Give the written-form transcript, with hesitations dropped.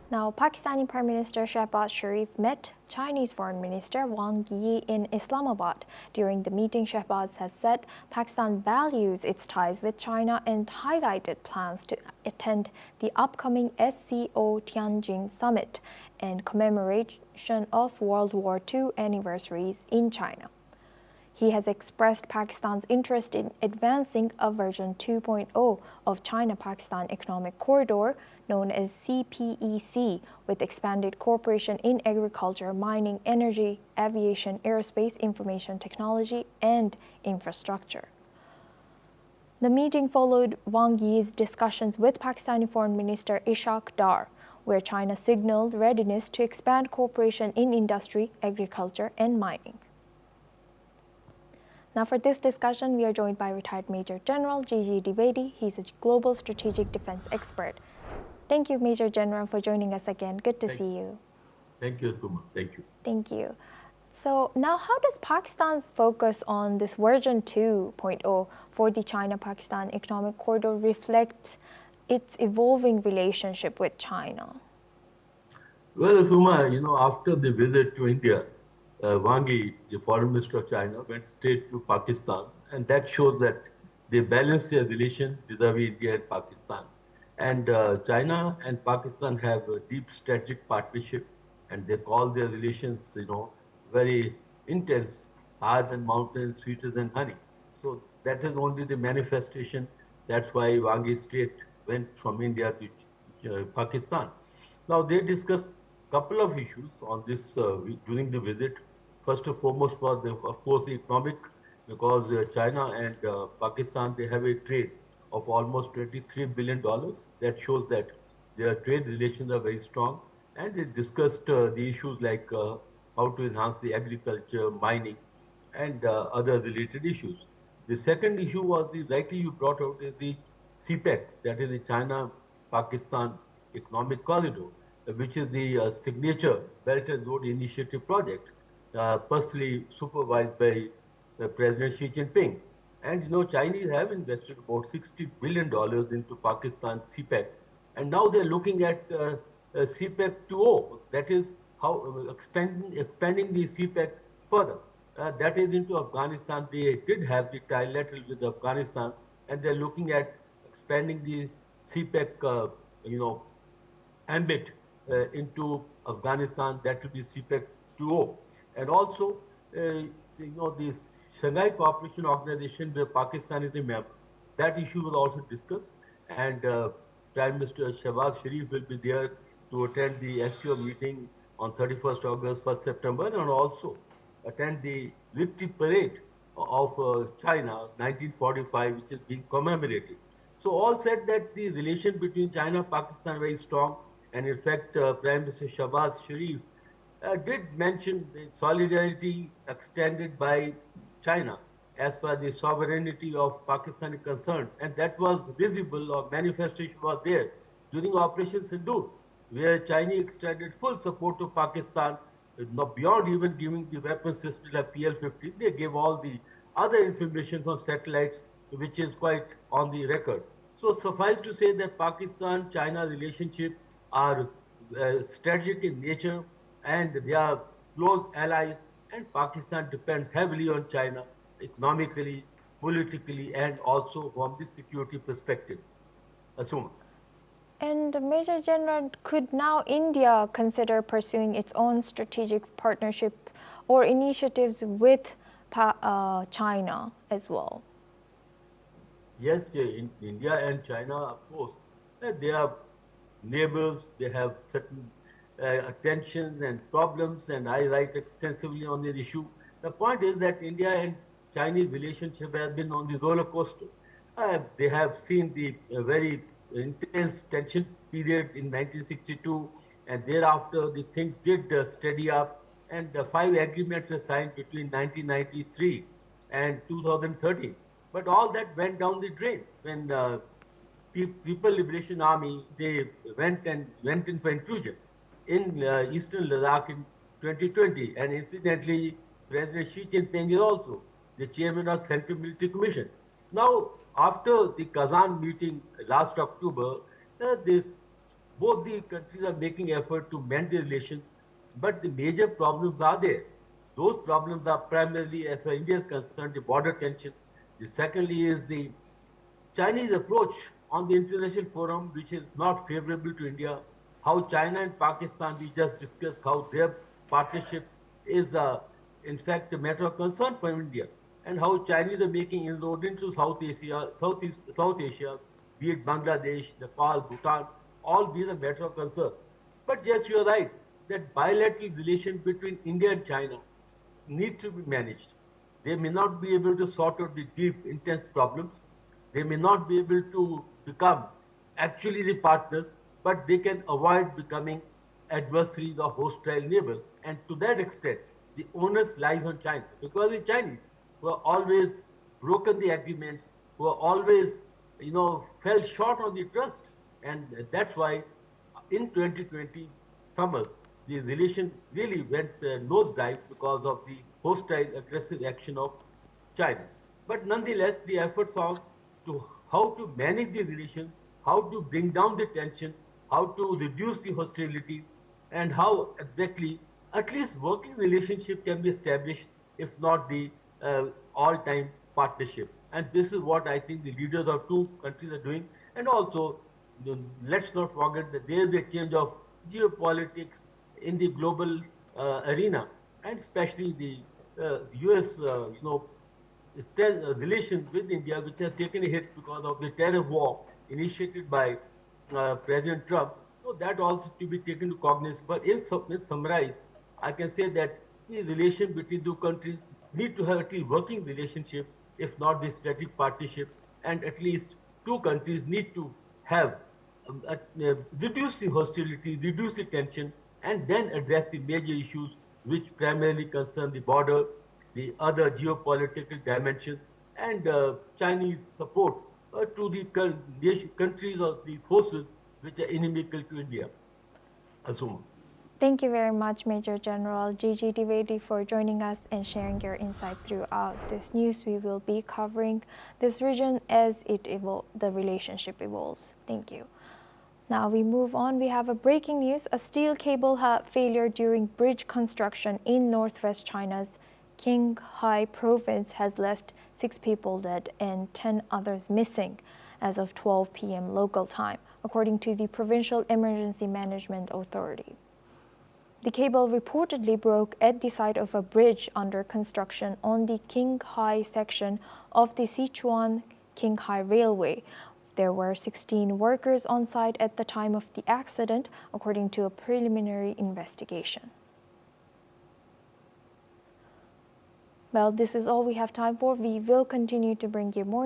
Now, Pakistani Prime Minister Shehbaz Sharif met Chinese Foreign Minister Wang Yi in Islamabad. During the meeting, Shehbaz has said Pakistan values its ties with China and highlighted plans to attend the upcoming SCO Tianjin summit and commemoration of World War II anniversaries in China. He has expressed Pakistan's interest in advancing a version 2.0 of China-Pakistan Economic Corridor, known as CPEC, with expanded cooperation in agriculture, mining, energy, aviation, aerospace, information technology, and infrastructure. The meeting followed Wang Yi's discussions with Pakistani Foreign Minister Ishaq Dar, where China signaled readiness to expand cooperation in industry, agriculture, and mining. Now for this discussion, we are joined by retired Major General Gigi Dwivedi. He's a global strategic defense expert. Thank you, Major General, for joining us again. Good to see you. Thank you so much. Thank you. Thank you. So now how does Pakistan's focus on this version 2.0 for the China-Pakistan Economic Corridor reflect its evolving relationship with China? Well, Suma, after the visit to India, Wang Yi, the Foreign Minister of China, went straight to Pakistan, and that shows that they balance their relation vis-a-vis India and Pakistan. And China and Pakistan have a deep strategic partnership, and they call their relations, very intense, hard than mountains, sweeter than honey. So that is only the manifestation. That's why Wang Yi straight went from India to Pakistan. Now they discussed a couple of issues on this during the visit. First and foremost was, of course, the economic, because China and Pakistan, they have a trade of almost $23 billion. That shows that their trade relations are very strong. And they discussed the issues like how to enhance the agriculture, mining, and other related issues. The second issue was, rightly you brought out, is the CPEC, that is the China-Pakistan Economic Corridor, which is the signature Belt and Road Initiative project, personally supervised by President Xi Jinping. And Chinese have invested about $60 billion into Pakistan CPEC, and now they're looking at CPEC 2.0. That is how expanding the CPEC further. That is into Afghanistan. They did have the trilateral with Afghanistan, and they're looking at expanding the CPEC, ambit into Afghanistan. That will be CPEC 2.0. And also, the Shanghai Cooperation Organization, where Pakistan is a member, that issue was also discussed. And Prime Minister Shehbaz Sharif will be there to attend the SCO meeting on 31st August, 1st September, and also attend the Victory Parade of China, 1945, which is being commemorated. So all said that the relation between China and Pakistan is very strong. And in fact, Prime Minister Shehbaz Sharif did mention the solidarity extended by China as far as the sovereignty of Pakistan is concerned. And that was visible, or manifestation was there during Operation Sindoor, where China extended full support to Pakistan, beyond even giving the weapon system like PL-50. They gave all the other information from satellites, which is quite on the record. So suffice to say that Pakistan-China relationship are strategic in nature, and they are close allies, and Pakistan depends heavily on China economically, politically, and also from the security perspective. Asuma. And Major General, could now India consider pursuing its own strategic partnership or initiatives with China as well? Yes, India and China, of course, they are neighbors. They have certain tensions and problems, and I write extensively on this issue. The point is that India and Chinese relationship has been on the roller coaster. They have seen the very intense tension period in 1962, and thereafter the things did steady up, and 5 agreements were signed between 1993 and 2013. But all that went down the drain when People Liberation Army, they went in for intrusion in Eastern Ladakh in 2020, and incidentally, President Xi Jinping is also the chairman of Central Military Commission. Now, after the Kazan meeting last October, this both the countries are making effort to mend the relations, but the major problems are there. Those problems are primarily, as far as India is concerned, the border tension. The secondly is the Chinese approach on the international forum, which is not favorable to India. How China and Pakistan, we just discussed how their partnership is, in fact, a matter of concern for India, and how Chinese are making inroads into South Asia, be it Bangladesh, Nepal, Bhutan, all these are matter of concern. But yes, you are right that bilateral relations between India and China need to be managed. They may not be able to sort out the deep, intense problems. They may not be able to become actually the partners, but they can avoid becoming adversaries or hostile neighbors. And to that extent, the onus lies on China because the Chinese who have always broken the agreements, who have always, fell short on the trust. And that's why in 2020 summers, the relation really went nosedive because of the hostile, aggressive action of China. But nonetheless, the efforts on to how to manage the relations, how to bring down the tension, how to reduce the hostility, and how exactly at least working relationship can be established, if not the all-time partnership. And this is what I think the leaders of two countries are doing. And also, let's not forget that there is a change of geopolitics in the global arena, and especially the U.S. Relations with India, which has taken a hit because of the tariff war initiated by President Trump. So that also to be taken to cognizance. But in summarize, I can say that the relation between two countries need to have at least working relationship, if not the strategic partnership, and at least two countries need to have reduce the hostility, reduce the tension, and then address the major issues which primarily concern the border, the other geopolitical dimensions, and Chinese support to the countries or the forces which are inimical to India. Asuma. Thank you very much, Major General Gigi Dwivedi, for joining us and sharing your insight throughout this news. We will be covering this region as the relationship evolves. Thank you. Now we move on. We have a breaking news. A steel cable failure during bridge construction in northwest China's Qinghai province has left 6 people dead and 10 others missing as of 12 p.m. local time, according to the Provincial Emergency Management Authority. The cable reportedly broke at the site of a bridge under construction on the Qinghai section of the Sichuan-Qinghai Railway. There were 16 workers on site at the time of the accident, according to a preliminary investigation. Well, this is all we have time for. We will continue to bring you more news.